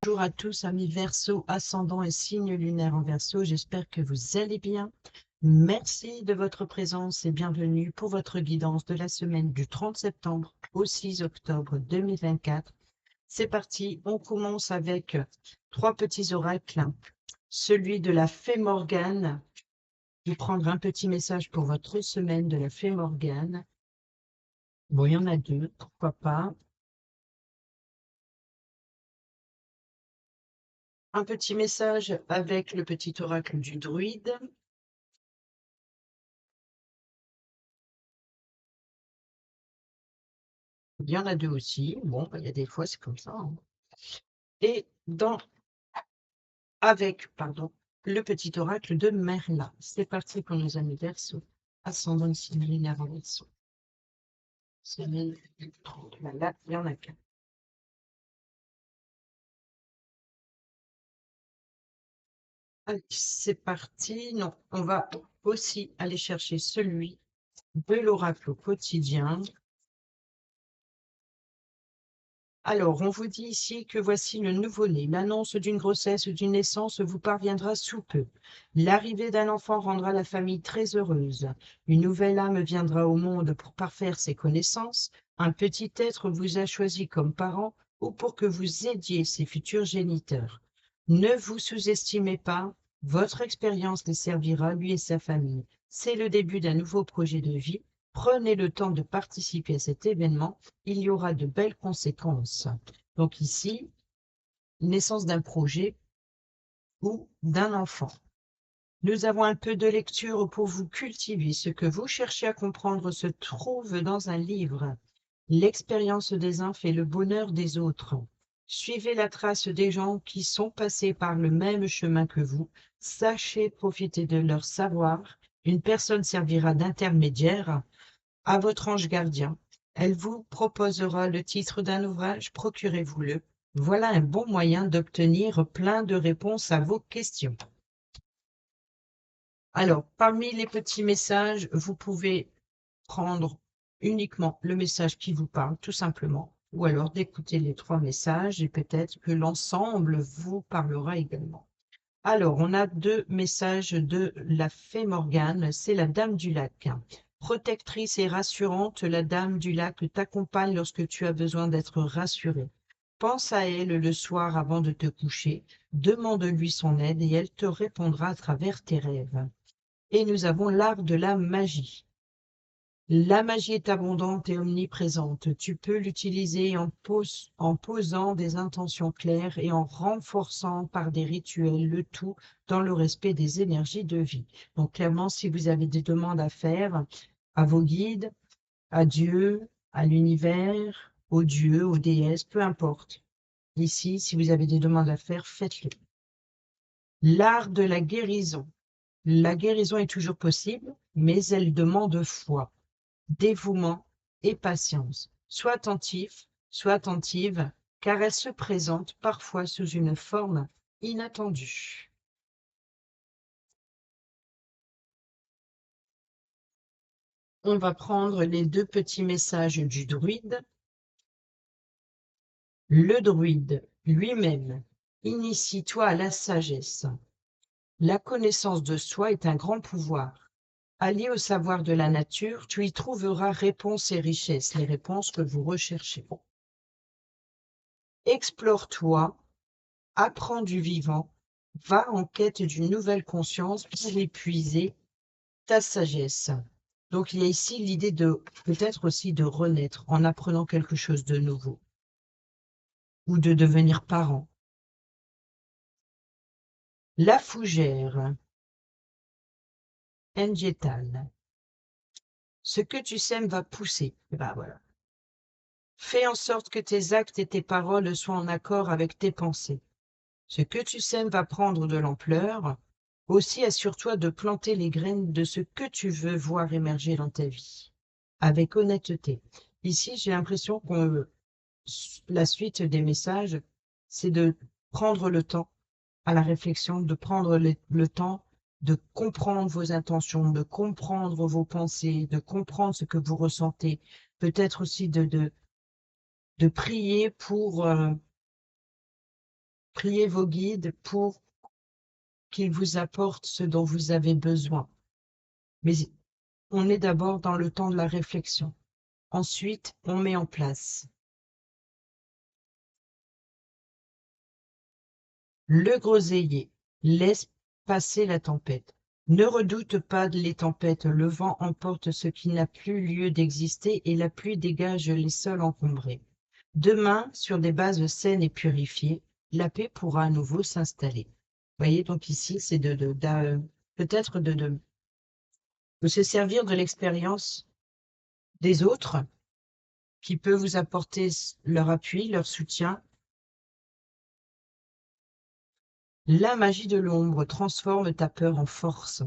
Bonjour à tous, amis Verseau, ascendant et signe lunaire en Verseau. J'espère que vous allez bien. Merci de votre présence et bienvenue pour votre guidance de la semaine du 30 septembre au 6 octobre 2024. C'est parti, on commence avec trois petits oracles. Celui de la Fée Morgane. Je vais prendre un petit message pour votre semaine de la Fée Morgane. Bon, il y en a deux, pourquoi pas. Un petit message avec le petit oracle du druide. Il y en a deux aussi. Bon, il y a des fois, c'est comme ça, hein. Et avec, le petit oracle de Merlin. C'est parti pour nos amis Verseau, ascendant signe lunaire en Verseau. Semaine du 30. Là, il y en a qu'un. Allez, c'est parti. Non, on va aussi aller chercher celui de l'oracle au quotidien. Alors, on vous dit ici que voici le nouveau-né. L'annonce d'une grossesse ou d'une naissance vous parviendra sous peu. L'arrivée d'un enfant rendra la famille très heureuse. Une nouvelle âme viendra au monde pour parfaire ses connaissances. Un petit être vous a choisi comme parent ou pour que vous aidiez ses futurs géniteurs. Ne vous sous-estimez pas, votre expérience les servira, lui et sa famille. C'est le début d'un nouveau projet de vie. Prenez le temps de participer à cet événement, il y aura de belles conséquences. Donc ici, naissance d'un projet ou d'un enfant. Nous avons un peu de lecture pour vous cultiver. Ce que vous cherchez à comprendre se trouve dans un livre. L'expérience des uns fait le bonheur des autres. Suivez la trace des gens qui sont passés par le même chemin que vous. Sachez profiter de leur savoir. Une personne servira d'intermédiaire à votre ange gardien. Elle vous proposera le titre d'un ouvrage, procurez-vous-le. Voilà un bon moyen d'obtenir plein de réponses à vos questions. Alors, parmi les petits messages, vous pouvez prendre uniquement le message qui vous parle, tout simplement, ou alors d'écouter les trois messages et peut-être que l'ensemble vous parlera également. Alors, on a deux messages de la Fée Morgane, c'est la Dame du Lac. Protectrice et rassurante, la Dame du Lac t'accompagne lorsque tu as besoin d'être rassurée. Pense à elle le soir avant de te coucher, demande-lui son aide et elle te répondra à travers tes rêves. Et nous avons l'art de la magie. La magie est abondante et omniprésente. Tu peux l'utiliser en posant des intentions claires et en renforçant par des rituels le tout dans le respect des énergies de vie. Donc clairement, si vous avez des demandes à faire à vos guides, à Dieu, à l'univers, aux dieux, aux déesses, peu importe. Ici, si vous avez des demandes à faire, faites-le. L'art de la guérison. La guérison est toujours possible, mais elle demande foi, dévouement et patience. Sois attentif, sois attentive, car elle se présente parfois sous une forme inattendue. On va prendre les deux petits messages du druide. Le druide lui-même, initie-toi à la sagesse. La connaissance de soi est un grand pouvoir. Allié au savoir de la nature, tu y trouveras réponses et richesses, les réponses que vous recherchez. Explore-toi, apprends du vivant, va en quête d'une nouvelle conscience pour épuiser ta sagesse. Donc il y a ici l'idée de peut-être aussi de renaître en apprenant quelque chose de nouveau ou de devenir parent. La fougère, Engetal. Ce que tu sèmes va pousser. Ben voilà. Fais en sorte que tes actes et tes paroles soient en accord avec tes pensées. Ce que tu sèmes va prendre de l'ampleur. Aussi, assure-toi de planter les graines de ce que tu veux voir émerger dans ta vie, avec honnêteté. Ici, j'ai l'impression que la suite des messages, c'est de prendre le temps à la réflexion, de prendre le temps de comprendre vos intentions, de comprendre vos pensées, de comprendre ce que vous ressentez, peut-être aussi de prier priez vos guides pour qu'ils vous apportent ce dont vous avez besoin. Mais on est d'abord dans le temps de la réflexion. Ensuite, on met en place. Le groseillier, laisse passer la tempête. Ne redoute pas les tempêtes, le vent emporte ce qui n'a plus lieu d'exister et la pluie dégage les sols encombrés. Demain, sur des bases saines et purifiées, la paix pourra à nouveau s'installer. Vous voyez, donc ici, c'est peut-être de se servir de l'expérience des autres qui peut vous apporter leur appui, leur soutien. La magie de l'ombre transforme ta peur en force.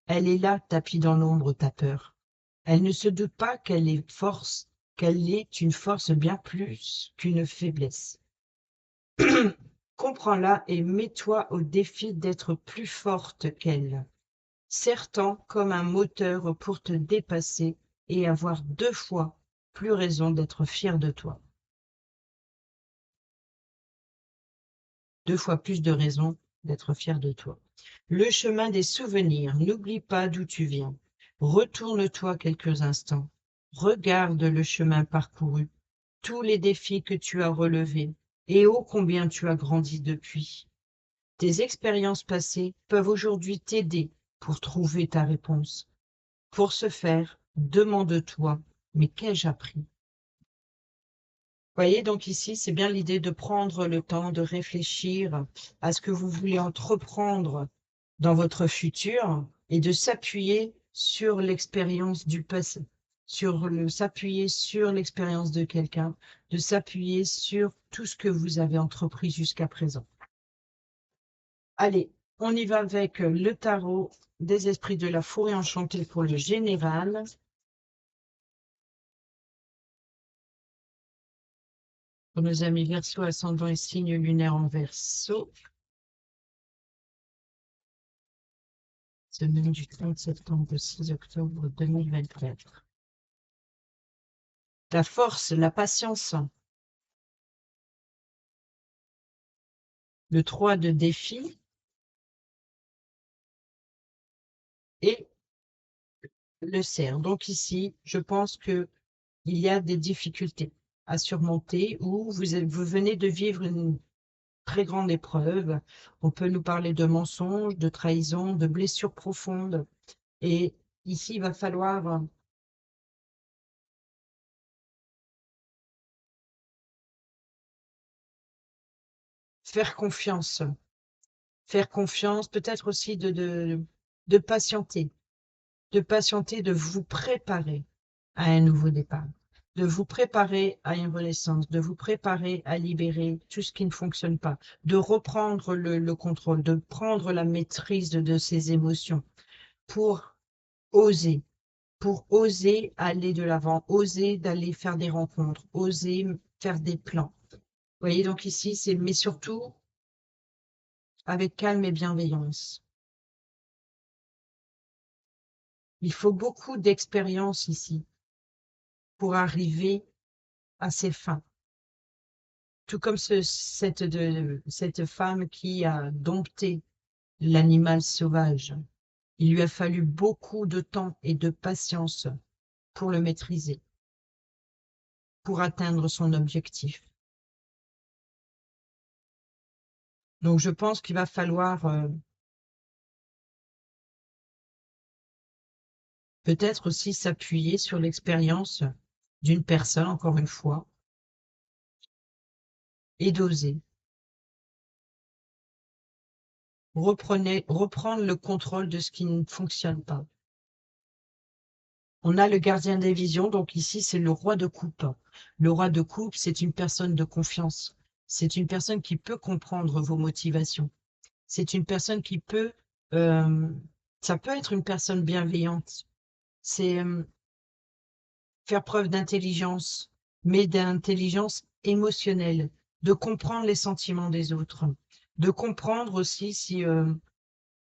Elle est là, tapie dans l'ombre, ta peur. Elle ne se doute pas qu'elle est une force bien plus qu'une faiblesse. Comprends-la et mets-toi au défi d'être plus forte qu'elle, serre-t'en comme un moteur pour te dépasser et avoir 2 fois plus raison d'être fier de toi. 2 fois plus de raison d'être fier de toi. Le chemin des souvenirs, n'oublie pas d'où tu viens. Retourne-toi quelques instants. Regarde le chemin parcouru, tous les défis que tu as relevés et ô combien tu as grandi depuis. Tes expériences passées peuvent aujourd'hui t'aider pour trouver ta réponse. Pour ce faire, demande-toi, mais qu'ai-je appris? Voyez, donc ici, c'est bien l'idée de prendre le temps de réfléchir à ce que vous voulez entreprendre dans votre futur et de s'appuyer sur l'expérience du passé, s'appuyer sur l'expérience de quelqu'un, de s'appuyer sur tout ce que vous avez entrepris jusqu'à présent. Allez, on y va avec le tarot des esprits de la forêt enchantée pour le général. Pour nos amis Verseau, ascendant et signe lunaire en Verseau. Semaine du 30 septembre au 6 octobre 2024. La force, la patience. Le 3 de défi. Et le cerf. Donc ici, je pense qu'il y a des difficultés à surmonter ou vous venez de vivre une très grande épreuve. On peut nous parler de mensonges, de trahison, de blessures profondes. Et ici, il va falloir faire confiance. Faire confiance, peut-être aussi de patienter. De patienter, de vous préparer à un nouveau départ, de vous préparer à une renaissance, de vous préparer à libérer tout ce qui ne fonctionne pas, de reprendre le contrôle, de prendre la maîtrise de ses émotions pour oser, pour oser aller de l'avant, oser d'aller faire des rencontres, oser faire des plans. Vous voyez, donc ici, mais surtout avec calme et bienveillance. Il faut beaucoup d'expérience ici pour arriver à ses fins. Tout comme cette femme qui a dompté l'animal sauvage. Il lui a fallu beaucoup de temps et de patience pour le maîtriser, pour atteindre son objectif. Donc je pense qu'il va falloir peut-être aussi s'appuyer sur l'expérience d'une personne, encore une fois, et d'oser. Reprendre le contrôle de ce qui ne fonctionne pas. On a le gardien des visions, donc ici c'est le roi de coupe. Le roi de coupe, c'est une personne de confiance. C'est une personne qui peut comprendre vos motivations. C'est une personne qui peut, ça peut être une personne bienveillante. C'est faire preuve d'intelligence, mais d'intelligence émotionnelle, de comprendre les sentiments des autres, de comprendre aussi si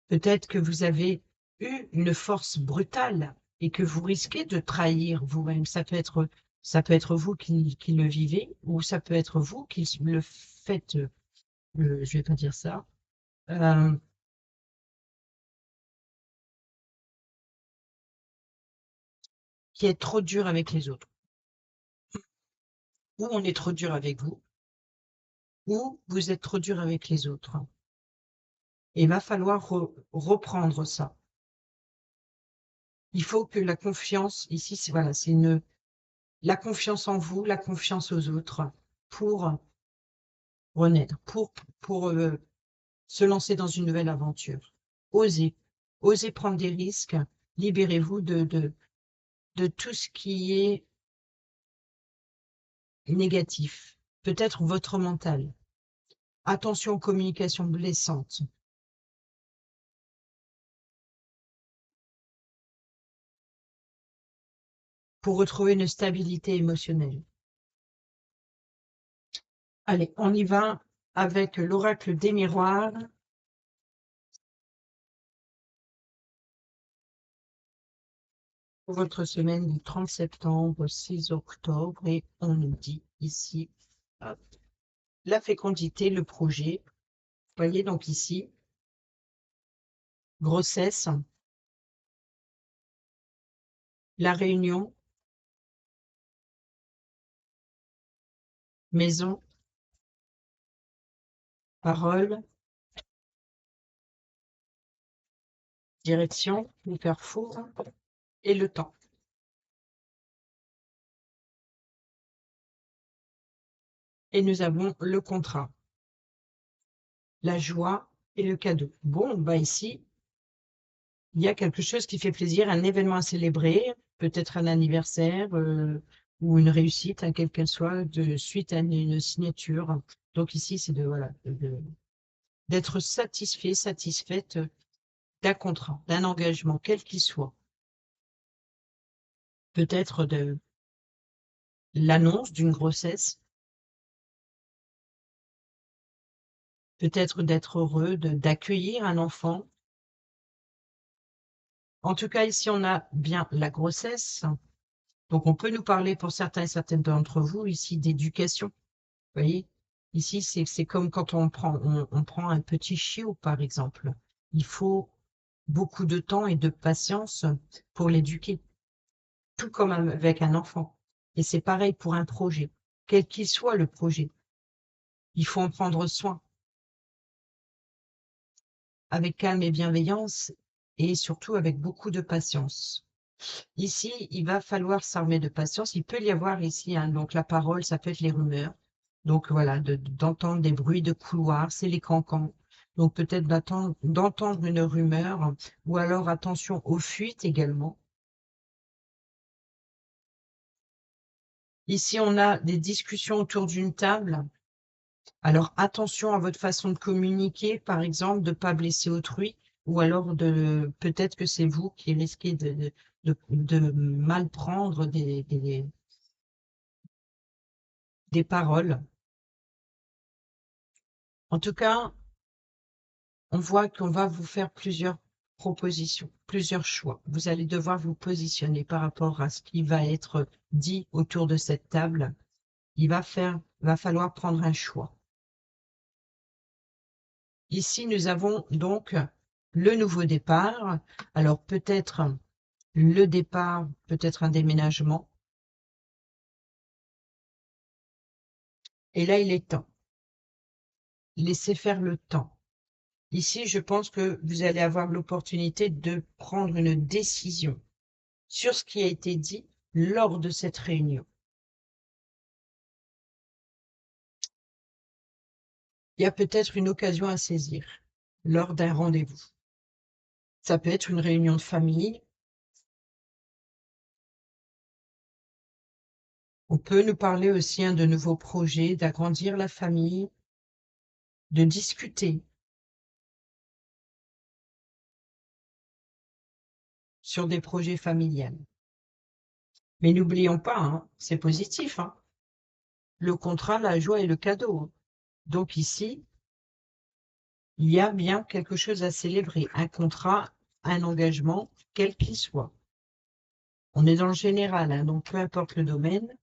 peut-être que vous avez eu une force brutale et que vous risquez de trahir vous-même. Ça peut être vous qui le vivez ou ça peut être vous qui le faites je vais pas dire ça, qui est trop dur avec les autres. Ou on est trop dur avec vous, ou vous êtes trop dur avec les autres. Et il va falloir reprendre ça. Il faut que la confiance, ici, c'est voilà, c'est la confiance en vous, la confiance aux autres, pour renaître, pour se lancer dans une nouvelle aventure. Osez, osez prendre des risques, libérez-vous de tout ce qui est négatif, peut-être votre mental. Attention aux communications blessantes. Pour retrouver une stabilité émotionnelle. Allez, on y va avec l'oracle des miroirs. Pour votre semaine du 30 septembre au 6 octobre. Et on nous dit ici, hop, la fécondité, le projet. Vous voyez donc ici, grossesse, la réunion, maison, parole, direction, le carrefour et le temps. Et nous avons le contrat, la joie et le cadeau. Bon, bah ici, il y a quelque chose qui fait plaisir, un événement à célébrer, peut-être un anniversaire ou une réussite, hein, quelle qu'elle soit, de suite à une signature. Donc ici, c'est de voilà, d'être satisfait, satisfaite d'un contrat, d'un engagement, quel qu'il soit. Peut-être de l'annonce d'une grossesse, peut-être d'être heureux, d'accueillir un enfant. En tout cas, ici, on a bien la grossesse. Donc, on peut nous parler pour certains et certaines d'entre vous ici d'éducation. Vous voyez, ici, c'est comme quand on prend un petit chiot, par exemple. Il faut beaucoup de temps et de patience pour l'éduquer, tout comme avec un enfant. Et c'est pareil pour un projet, quel qu'il soit le projet. Il faut en prendre soin avec calme et bienveillance et surtout avec beaucoup de patience. Ici, il va falloir s'armer de patience. Il peut y avoir ici, hein, donc la parole, ça peut être les rumeurs. Donc voilà, d'entendre des bruits de couloir, c'est les cancans. Donc peut-être d'entendre une rumeur, ou alors attention aux fuites également. Ici, on a des discussions autour d'une table. Alors attention à votre façon de communiquer, par exemple, de ne pas blesser autrui, ou alors peut-être que c'est vous qui risquez de mal prendre des paroles. En tout cas, on voit qu'on va vous faire plusieurs propositions, plusieurs choix. Vous allez devoir vous positionner par rapport à ce qui va être dit autour de cette table. Va falloir prendre un choix. Ici, nous avons donc le nouveau départ. Alors peut-être le départ, peut-être un déménagement. Et là, il est temps. Laissez faire le temps. Ici, je pense que vous allez avoir l'opportunité de prendre une décision sur ce qui a été dit lors de cette réunion. Il y a peut-être une occasion à saisir lors d'un rendez-vous. Ça peut être une réunion de famille. On peut nous parler aussi de nouveaux projets, d'agrandir la famille, de discuter sur des projets familiales. Mais n'oublions pas, hein, c'est positif, hein, le contrat, la joie et le cadeau. Donc ici, il y a bien quelque chose à célébrer, un contrat, un engagement, quel qu'il soit. On est dans le général, hein, donc peu importe le domaine,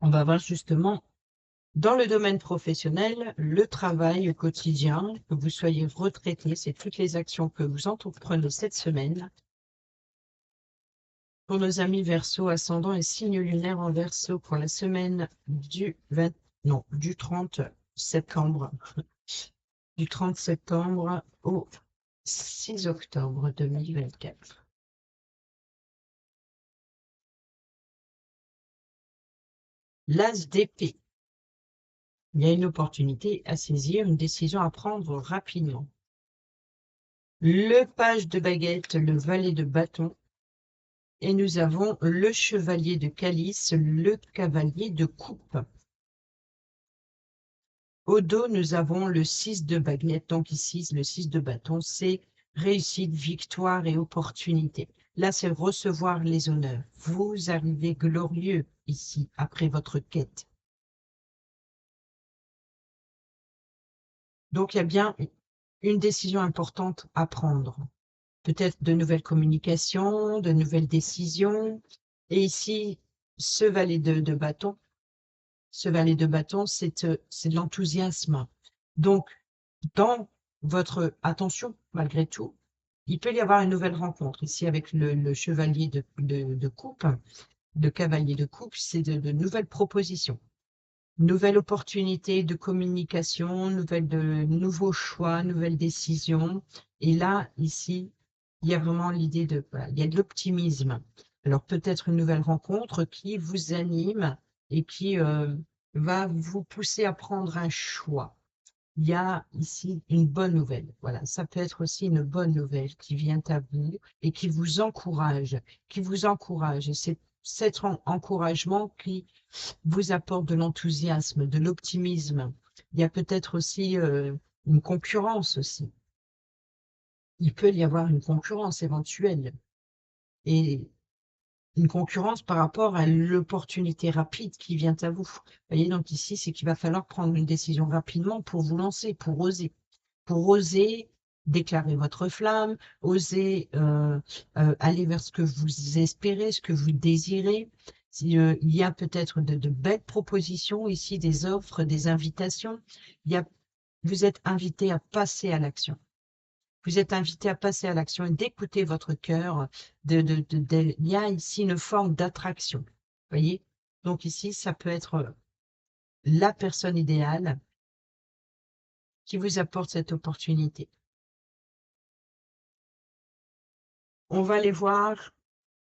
on va voir justement Dans le domaine professionnel, le travail au quotidien, que vous soyez retraité, c'est toutes les actions que vous entreprenez cette semaine. Pour nos amis Verseau, ascendant et signe lunaire en Verseau pour la semaine du 30 septembre, du 30 septembre au 6 octobre 2024. L'As d'épée. Il y a une opportunité à saisir, une décision à prendre rapidement. Le page de baguette, le valet de bâton. Et nous avons le chevalier de calice, le cavalier de coupe. Au dos, nous avons le 6 de baguette. Donc ici, le 6 de bâton, c'est réussite, victoire et opportunité. Là, c'est recevoir les honneurs. Vous arrivez glorieux ici, après votre quête. Donc, il y a bien une décision importante à prendre. Peut-être de nouvelles communications, de nouvelles décisions. Et ici, ce valet de bâton, c'est de l'enthousiasme. Donc, dans votre attention, malgré tout, il peut y avoir une nouvelle rencontre. Ici, avec le chevalier de coupe, de cavalier de coupe, c'est de nouvelles propositions, nouvelles opportunités de communication, de nouveaux choix, nouvelles décisions. Et là, ici, il y a vraiment l'idée il y a de l'optimisme. Alors peut-être une nouvelle rencontre qui vous anime et qui va vous pousser à prendre un choix. Il y a ici une bonne nouvelle. Voilà, ça peut être aussi une bonne nouvelle qui vient à vous et qui vous encourage, Et c'est cet encouragement qui vous apporte de l'enthousiasme, de l'optimisme. Il y a peut-être aussi une concurrence aussi. Il peut y avoir une concurrence éventuelle et une concurrence par rapport à l'opportunité rapide qui vient à vous. Vous voyez, donc ici, c'est qu'il va falloir prendre une décision rapidement pour vous lancer, pour oser déclarer votre flamme, oser aller vers ce que vous espérez, ce que vous désirez. Il y a peut-être de belles propositions ici, des offres, des invitations. Vous êtes invité à passer à l'action. Vous êtes invité à passer à l'action et d'écouter votre cœur. Il y a ici une forme d'attraction. Vous voyez? Donc ici, ça peut être la personne idéale qui vous apporte cette opportunité. On va les voir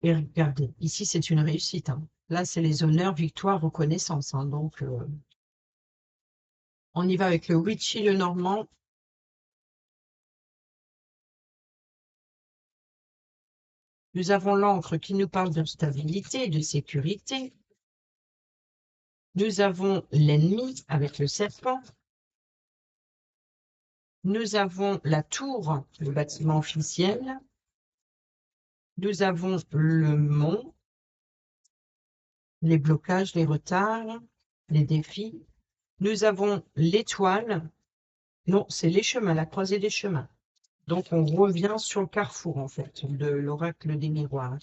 et regarder. Ici, c'est une réussite. Là, c'est les honneurs, victoire, reconnaissance. Donc, on y va avec le Witchy, le Normand. Nous avons l'encre qui nous parle de stabilité, de sécurité. Nous avons l'ennemi avec le serpent. Nous avons la tour, le bâtiment officiel. Nous avons le mont, les blocages, les retards, les défis. Nous avons l'étoile. Non, c'est les chemins, la croisée des chemins. Donc, on revient sur le carrefour, en fait, de l'oracle des miroirs.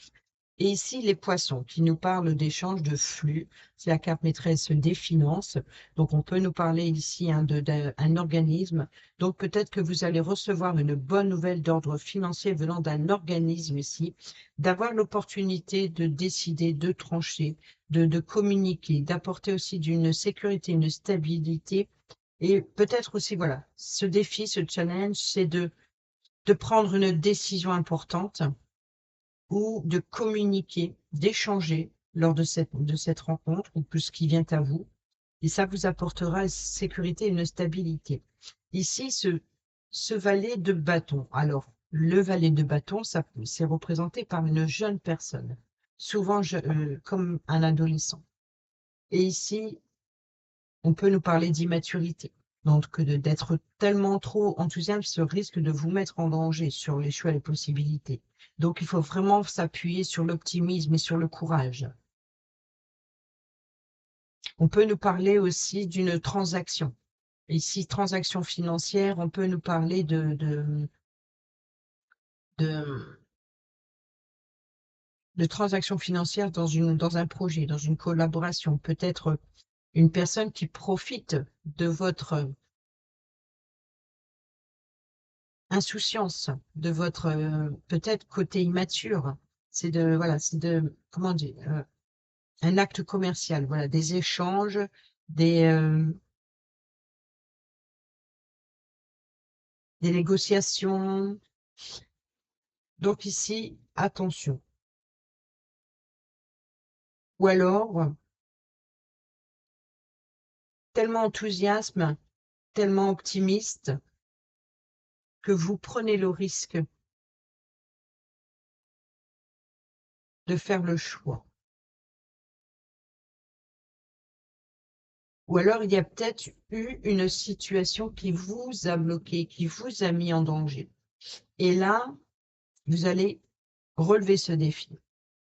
Et ici, les poissons, qui nous parlent d'échanges de flux. C'est la carte maîtresse des finances. Donc, on peut nous parler ici d'un organisme. Donc, peut-être que vous allez recevoir une bonne nouvelle d'ordre financier venant d'un organisme ici, d'avoir l'opportunité de décider, de trancher, de communiquer, d'apporter aussi d'une sécurité, une stabilité. Et peut-être aussi, voilà, ce défi, ce challenge, c'est de prendre une décision importante ou de communiquer, d'échanger lors de cette rencontre ou plus qui vient à vous. Et ça vous apportera une sécurité et une stabilité. Ici, ce valet de bâton. Alors, le valet de bâton, c'est représenté par une jeune personne, souvent comme un adolescent. Et ici, on peut nous parler d'immaturité. Donc, d'être tellement trop enthousiaste risque de vous mettre en danger sur les choix et les possibilités. Donc, il faut vraiment s'appuyer sur l'optimisme et sur le courage. On peut nous parler aussi d'une transaction. Ici, transaction financière, on peut nous parler de transactions financières dans un projet, dans une collaboration. Peut-être une personne qui profite de votre insouciance, de votre peut-être côté immature. C'est de, voilà, c'est de, comment dire, un acte commercial, voilà, des échanges, des, des négociations. Donc ici, attention. Ou alors, tellement enthousiasme, tellement optimiste, que vous prenez le risque de faire le choix. Ou alors, il y a peut-être eu une situation qui vous a bloqué, qui vous a mis en danger. Et là, vous allez relever ce défi.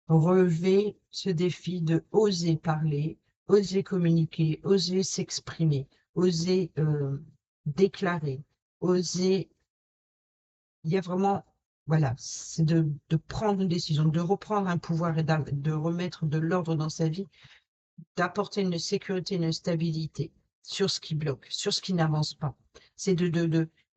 Relever ce défi de oser parler, oser communiquer, oser s'exprimer, oser déclarer, oser. Il y a vraiment, voilà, c'est de prendre une décision, de reprendre un pouvoir et de remettre de l'ordre dans sa vie, d'apporter une sécurité, une stabilité sur ce qui bloque, sur ce qui n'avance pas. C'est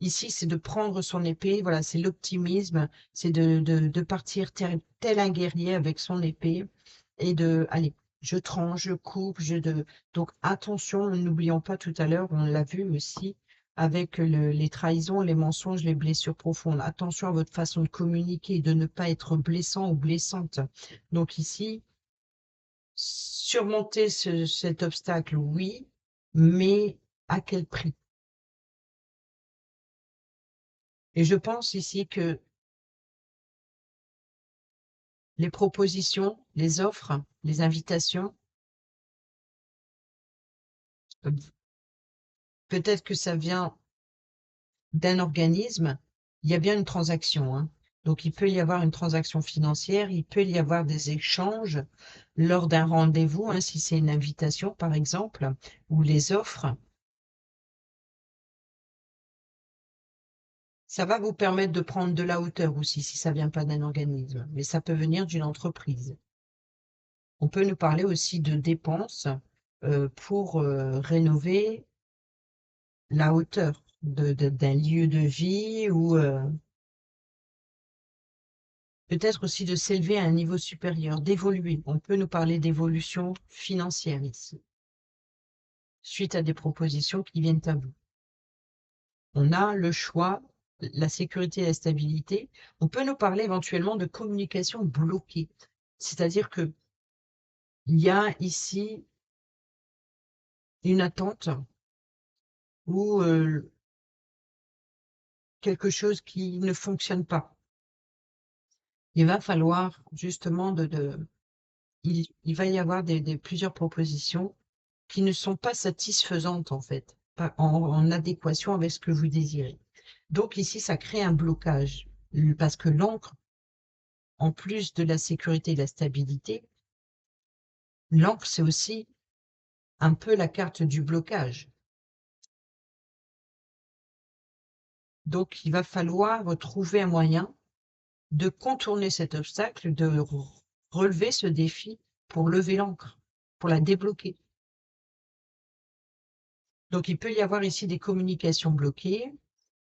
ici, c'est de prendre son épée, voilà, c'est l'optimisme, c'est de partir tel un guerrier avec son épée et allez, je tranche, je coupe, donc attention, n'oublions pas tout à l'heure, on l'a vu aussi, avec les trahisons, les mensonges, les blessures profondes. Attention à votre façon de communiquer, de ne pas être blessant ou blessante. Donc ici, surmonter cet obstacle, oui, mais à quel prix? Et je pense ici que les propositions, les offres, les invitations, euh, peut-être que ça vient d'un organisme, il y a bien une transaction, hein. Donc il peut y avoir une transaction financière, il peut y avoir des échanges lors d'un rendez-vous, hein, si c'est une invitation par exemple, ou les offres. Ça va vous permettre de prendre de la hauteur aussi, si ça vient pas d'un organisme, mais ça peut venir d'une entreprise. On peut nous parler aussi de dépenses pour rénover la hauteur d'un lieu de vie ou peut-être aussi de s'élever à un niveau supérieur, d'évoluer. On peut nous parler d'évolution financière ici, suite à des propositions qui viennent à vous. On a le choix, la sécurité et la stabilité. On peut nous parler éventuellement de communication bloquée, c'est-à-dire que il y a ici une attente ou quelque chose qui ne fonctionne pas. Il va falloir justement il va y avoir plusieurs propositions qui ne sont pas satisfaisantes en fait, pas en adéquation avec ce que vous désirez. Donc ici, ça crée un blocage parce que l'encre, en plus de la sécurité et de la stabilité, l'encre, c'est aussi un peu la carte du blocage. Donc il va falloir trouver un moyen de contourner cet obstacle, de relever ce défi pour lever l'encre, pour la débloquer. Donc, il peut y avoir ici des communications bloquées,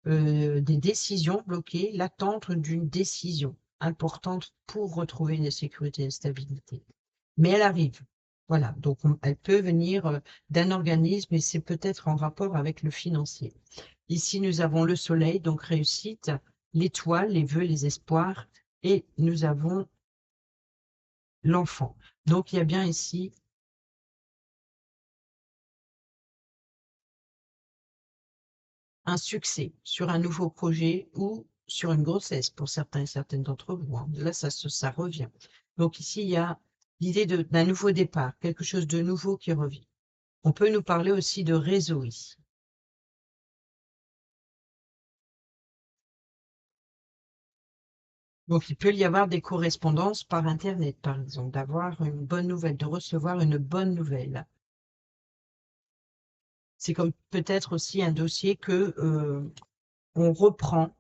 des décisions bloquées, l'attente d'une décision importante pour retrouver une sécurité et une stabilité. Mais elle arrive. Voilà, donc elle peut venir d'un organisme et c'est peut-être en rapport avec le financier. Ici, nous avons le soleil, donc réussite, l'étoile, les vœux, les espoirs, et nous avons l'enfant. Donc, il y a bien ici un succès sur un nouveau projet ou sur une grossesse pour certains et certaines d'entre vous, hein. Là, ça revient. Donc ici, il y a l'idée d'un nouveau départ, quelque chose de nouveau qui revient. On peut nous parler aussi de réseau ici. Donc, il peut y avoir des correspondances par Internet, par exemple, d'avoir une bonne nouvelle, de recevoir une bonne nouvelle. C'est comme peut-être aussi un dossier que on reprend.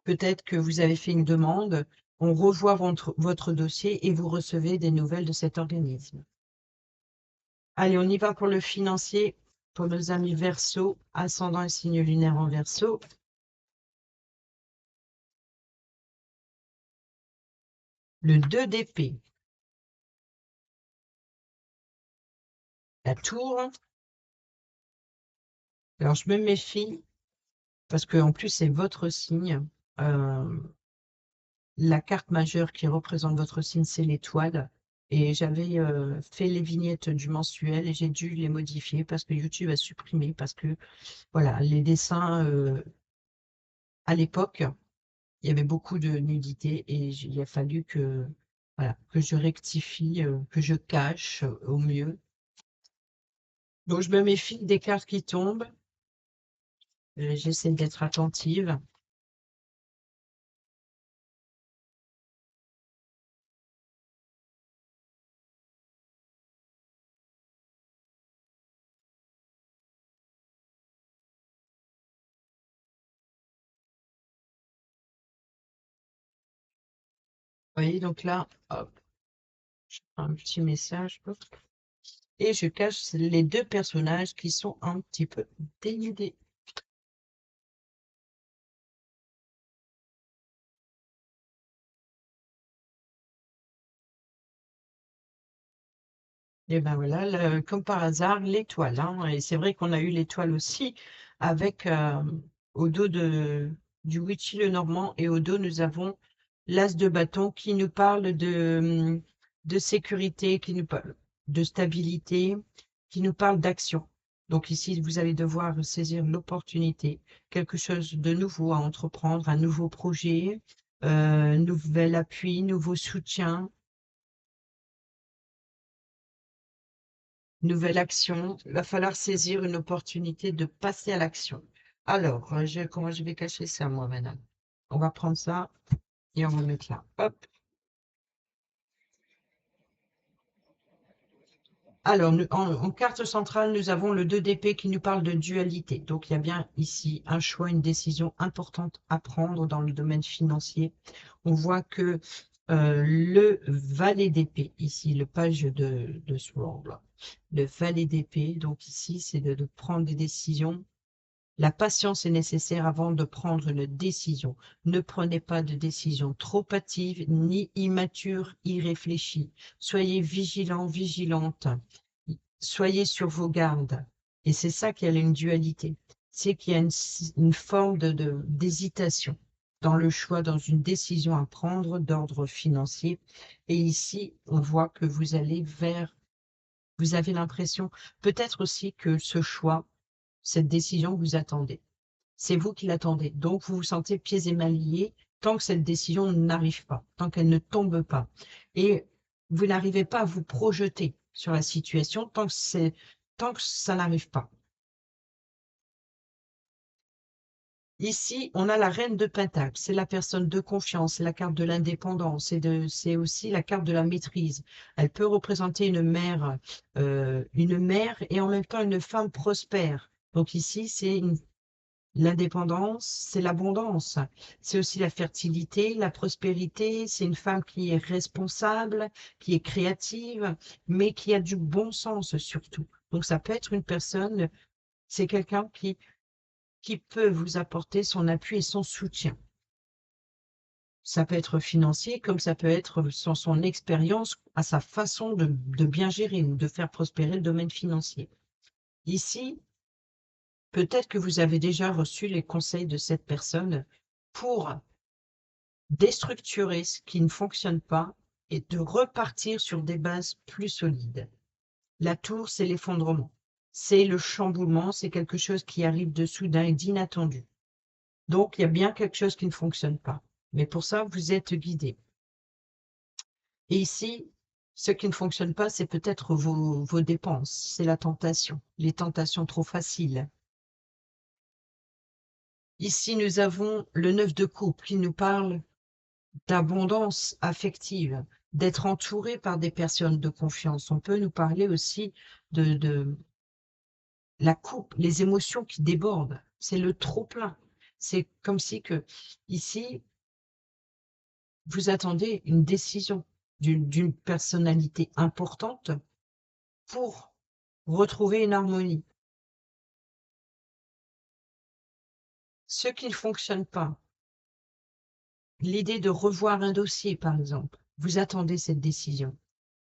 Peut-être que vous avez fait une demande, on revoit votre dossier et vous recevez des nouvelles de cet organisme. Allez, on y va pour le financier, pour nos amis Verseau, ascendant et signe lunaire en Verseau. Le 2 d'épée, la tour. Alors, je me méfie, parce qu'en plus, c'est votre signe. La carte majeure qui représente votre signe, c'est l'étoile. Et j'avais fait les vignettes du mensuel et j'ai dû les modifier parce que YouTube a supprimé, parce que voilà, les dessins à l'époque, il y avait beaucoup de nudité et il a fallu que, voilà, que je rectifie, que je cache au mieux. Donc je me méfie des cartes qui tombent. J'essaie d'être attentive. Vous voyez, donc là, hop, un petit message. Hop, et je cache les deux personnages qui sont un petit peu dénudés. Et ben voilà, comme par hasard, l'étoile, hein. Et c'est vrai qu'on a eu l'étoile aussi avec au dos du Witchy le Normand et au dos nous avons l'As de bâton qui nous parle de sécurité, qui nous parle de stabilité, qui nous parle d'action. Donc ici, vous allez devoir saisir l'opportunité, quelque chose de nouveau à entreprendre, un nouveau projet, nouvel appui, nouveau soutien, nouvelle action. Il va falloir saisir une opportunité de passer à l'action. Alors, comment je vais cacher ça, moi, maintenant? On va prendre ça et on va mettre là. Hop. Alors, en carte centrale, nous avons le 2 d'épée qui nous parle de dualité. Donc, il y a bien ici un choix, une décision importante à prendre dans le domaine financier. On voit que le valet d'épée, ici, le page de Sword, là, le valet d'épée, donc ici, c'est de prendre des décisions. La patience est nécessaire avant de prendre une décision. Ne prenez pas de décision trop hâtive ni immature, irréfléchie. Soyez vigilant, vigilante. Soyez sur vos gardes. Et c'est ça qu'il y a une dualité. C'est qu'il y a une forme d'hésitation dans le choix, dans une décision à prendre d'ordre financier. Et ici, on voit que vous allez vous avez l'impression, peut-être aussi que ce choix, cette décision, vous attendez. C'est vous qui l'attendez. Donc, vous vous sentez pieds et mains liés tant que cette décision n'arrive pas, tant qu'elle ne tombe pas. Et vous n'arrivez pas à vous projeter sur la situation tant que ça n'arrive pas. Ici, on a la reine de Pentacle. C'est la personne de confiance, c'est la carte de l'indépendance, c'est aussi la carte de la maîtrise. Elle peut représenter une mère et en même temps une femme prospère. Donc ici, c'est l'indépendance, c'est l'abondance, c'est aussi la fertilité, la prospérité, c'est une femme qui est responsable, qui est créative, mais qui a du bon sens surtout. Donc ça peut être une personne, c'est quelqu'un qui peut vous apporter son appui et son soutien. Ça peut être financier, comme ça peut être son expérience à sa façon de bien gérer ou de faire prospérer le domaine financier. Ici, peut-être que vous avez déjà reçu les conseils de cette personne pour déstructurer ce qui ne fonctionne pas et de repartir sur des bases plus solides. La tour, c'est l'effondrement, c'est le chamboulement, c'est quelque chose qui arrive de soudain et d'inattendu. Donc, il y a bien quelque chose qui ne fonctionne pas. Mais pour ça, vous êtes guidé. Et ici, ce qui ne fonctionne pas, c'est peut-être vos dépenses, c'est la tentation, les tentations trop faciles. Ici, nous avons le 9 de coupe qui nous parle d'abondance affective, d'être entouré par des personnes de confiance. On peut nous parler aussi de la coupe, les émotions qui débordent. C'est le trop-plein. C'est comme si que ici, vous attendez une décision d'une personnalité importante pour retrouver une harmonie. Ce qui ne fonctionne pas, l'idée de revoir un dossier, par exemple, vous attendez cette décision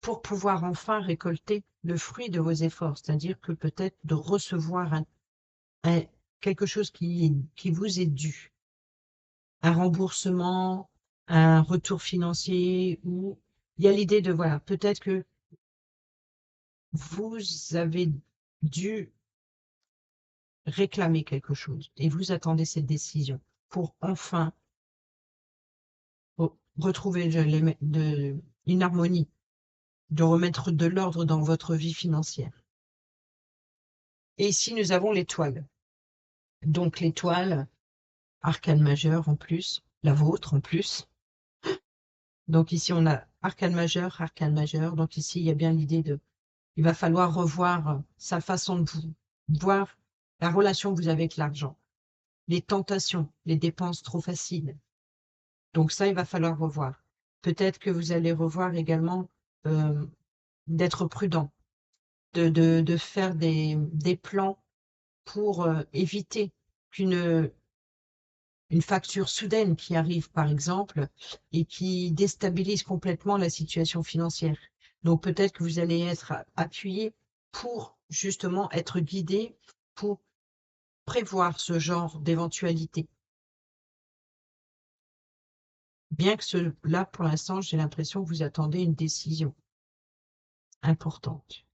pour pouvoir enfin récolter le fruit de vos efforts, c'est-à-dire que peut-être de recevoir quelque chose qui vous est dû, un remboursement, un retour financier, ou il y a l'idée de, voilà, peut-être que vous avez dû réclamer quelque chose et vous attendez cette décision pour enfin retrouver une harmonie, de remettre de l'ordre dans votre vie financière. Et ici, nous avons l'étoile. Donc l'étoile, arcane majeur en plus, la vôtre en plus. Donc ici, on a arcane majeur, arcane majeur. Donc ici, il y a bien l'idée de, il va falloir revoir sa façon de voir la relation que vous avez avec l'argent, les tentations, les dépenses trop faciles. Donc ça, il va falloir revoir. Peut-être que vous allez revoir également d'être prudent, de faire des plans pour éviter qu'une une facture soudaine qui arrive, par exemple, et qui déstabilise complètement la situation financière. Donc peut-être que vous allez être appuyé pour justement être guidé pour prévoir ce genre d'éventualité. Bien que là, pour l'instant, j'ai l'impression que vous attendez une décision importante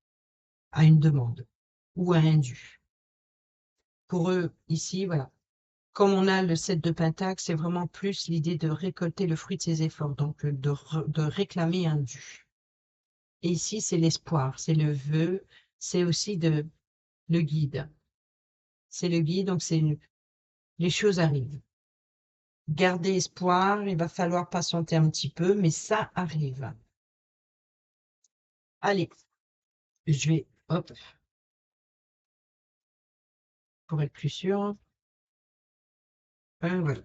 à une demande ou à un dû. Pour eux, ici, voilà. Comme on a le 7 de Pentacle, c'est vraiment plus l'idée de récolter le fruit de ses efforts, donc de réclamer un dû. Et ici, c'est l'espoir, c'est le vœu, c'est aussi le guide. C'est le guide, donc les choses arrivent. Gardez espoir, il va falloir patienter un petit peu, mais ça arrive. Allez, je vais, hop, pour être plus sûr. Voilà.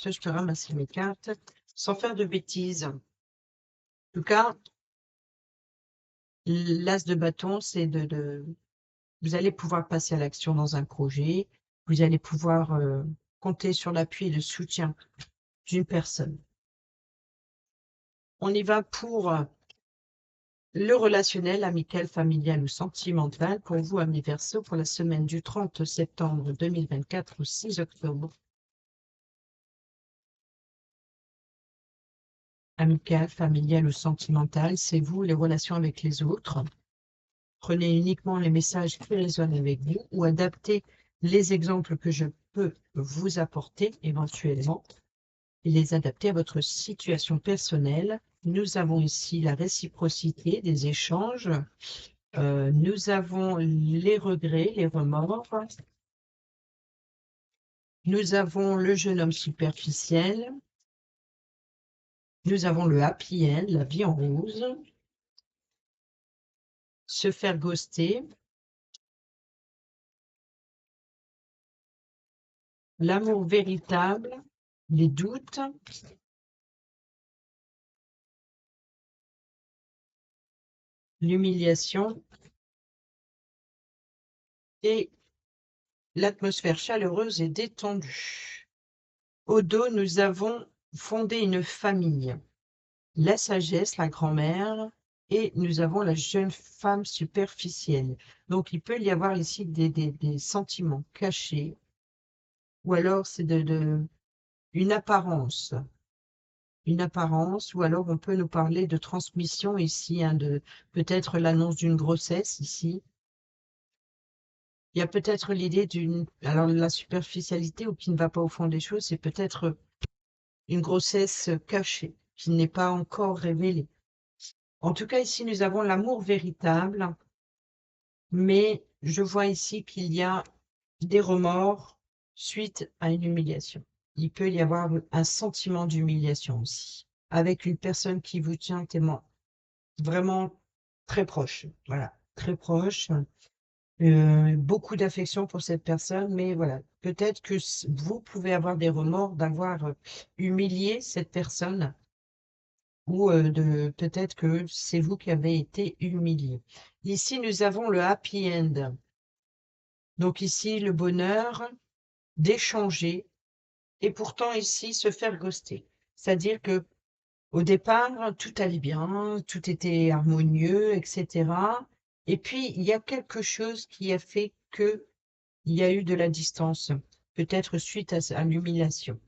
Je peux ramasser mes cartes sans faire de bêtises. En tout cas, l'as de bâton, c'est vous allez pouvoir passer à l'action dans un projet. Vous allez pouvoir compter sur l'appui et le soutien d'une personne. On y va pour le relationnel, amical, familial ou sentimental pour vous, amis Verseau, pour la semaine du 30 septembre 2024 au 6 octobre. Amical, familial ou sentimental, c'est vous, les relations avec les autres. Prenez uniquement les messages qui résonnent avec vous ou adaptez les exemples que je peux vous apporter éventuellement et les adapter à votre situation personnelle. Nous avons ici la réciprocité des échanges. Nous avons les regrets, les remords. Nous avons le jeune homme superficiel. Nous avons le happy end, la vie en rose. Se faire ghoster. L'amour véritable. Les doutes. L'humiliation. Et l'atmosphère chaleureuse et détendue. Au dos, nous avons fondé une famille. La sagesse, la grand-mère, et nous avons la jeune femme superficielle. Donc, il peut y avoir ici des sentiments cachés, ou alors c'est une apparence, ou alors on peut nous parler de transmission ici, hein, de peut-être l'annonce d'une grossesse ici. Il y a peut-être l'idée alors la superficialité ou qui ne va pas au fond des choses, c'est peut-être une grossesse cachée, qui n'est pas encore révélée. En tout cas, ici, nous avons l'amour véritable, mais je vois ici qu'il y a des remords suite à une humiliation. Il peut y avoir un sentiment d'humiliation aussi, avec une personne qui vous tient tellement, vraiment très proche. Voilà, très proche. Beaucoup d'affection pour cette personne, mais voilà, peut-être que vous pouvez avoir des remords d'avoir humilié cette personne ou peut-être que c'est vous qui avez été humilié. Ici, nous avons le happy end. Donc ici, le bonheur d'échanger et pourtant ici, se faire ghoster. C'est-à-dire que au départ, tout allait bien, tout était harmonieux, etc. Et puis, il y a quelque chose qui a fait que il y a eu de la distance, peut-être suite à l'humiliation.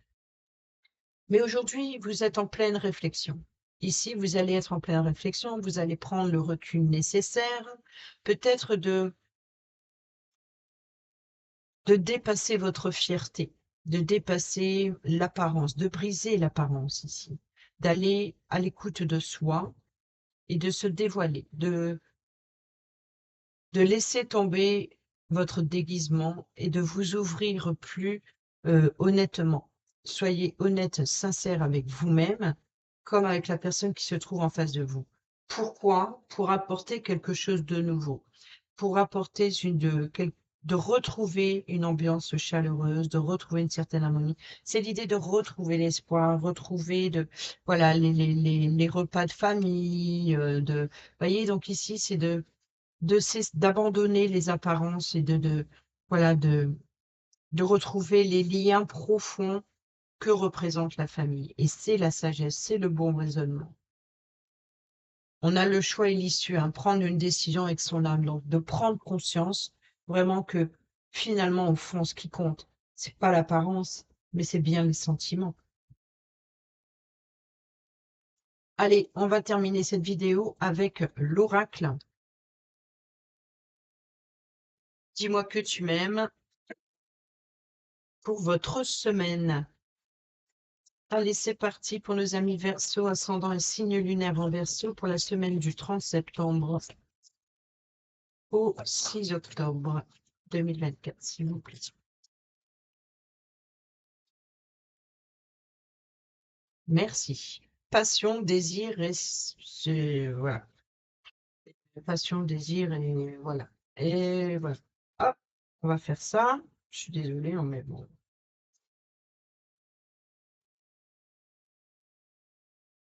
Mais aujourd'hui, vous êtes en pleine réflexion. Ici, vous allez être en pleine réflexion, vous allez prendre le recul nécessaire, peut-être de dépasser votre fierté, de dépasser l'apparence, de briser l'apparence ici, d'aller à l'écoute de soi et de se dévoiler, de laisser tomber votre déguisement et de vous ouvrir plus honnêtement. Soyez honnête, sincère avec vous-même, comme avec la personne qui se trouve en face de vous. Pourquoi? Pour apporter quelque chose de nouveau, pour apporter de retrouver une ambiance chaleureuse, de retrouver une certaine harmonie. C'est l'idée de retrouver l'espoir, retrouver voilà, les repas de famille, voyez, donc ici, c'est d'abandonner les apparences et voilà, de retrouver les liens profonds que représente la famille. Et c'est la sagesse, c'est le bon raisonnement. On a le choix et l'issue, hein, prendre une décision avec son âme, donc de prendre conscience vraiment que finalement, au fond, ce qui compte, c'est pas l'apparence, mais c'est bien les sentiments. Allez, on va terminer cette vidéo avec l'oracle. Dis-moi que tu m'aimes pour votre semaine. Allez, c'est parti pour nos amis Verseau, ascendant et signe lunaire en Verseau pour la semaine du 30 septembre au 6 octobre 2024, s'il vous plaît. Merci. Passion, désir voilà. Passion, désir et voilà. Et voilà. Hop, on va faire ça. Je suis désolée, mais bon.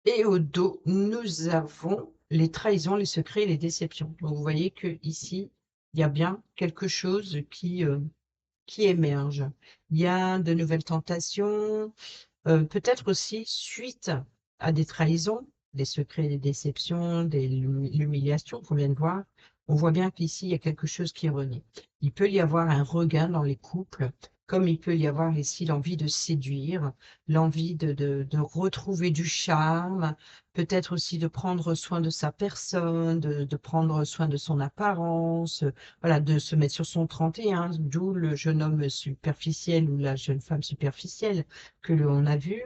Et au dos, nous avons les trahisons, les secrets et les déceptions. Donc, vous voyez que ici, il y a bien quelque chose qui émerge. Il y a de nouvelles tentations, peut-être aussi suite à des trahisons, des secrets, des déceptions, l'humiliation qu'on vient de voir. On voit bien qu'ici, il y a quelque chose qui renaît. Il peut y avoir un regain dans les couples, comme il peut y avoir ici l'envie de séduire, l'envie de retrouver du charme, peut-être aussi de prendre soin de sa personne, de prendre soin de son apparence, voilà, de se mettre sur son 31, d'où le jeune homme superficiel ou la jeune femme superficielle que l'on a vu.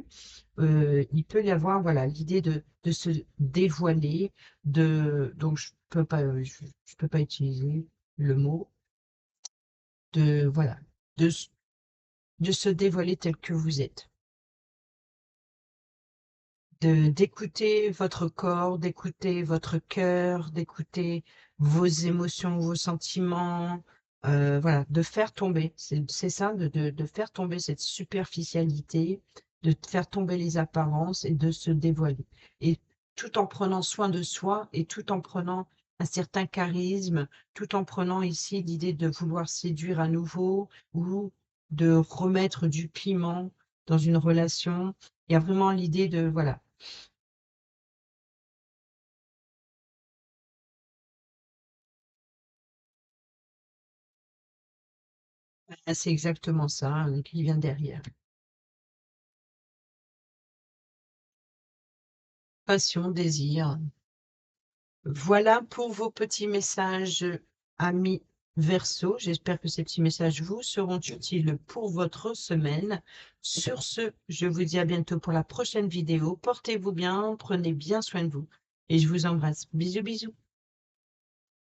Il peut y avoir, voilà, l'idée de se dévoiler, donc je peux pas utiliser le mot, voilà, de, de se dévoiler tel que vous êtes, d'écouter votre corps, d'écouter votre cœur, d'écouter vos émotions, vos sentiments, voilà, de faire tomber, c'est ça, de faire tomber cette superficialité, de faire tomber les apparences et de se dévoiler. Et tout en prenant soin de soi et tout en prenant un certain charisme, tout en prenant ici l'idée de vouloir séduire à nouveau ou de remettre du piment dans une relation. Il y a vraiment l'idée de, voilà. Ah, c'est exactement ça, qui vient derrière. Passion, désir. Voilà pour vos petits messages, amis Verseau. J'espère que ces petits messages vous seront utiles pour votre semaine. Sur ce, je vous dis à bientôt pour la prochaine vidéo. Portez-vous bien, prenez bien soin de vous et je vous embrasse. Bisous, bisous.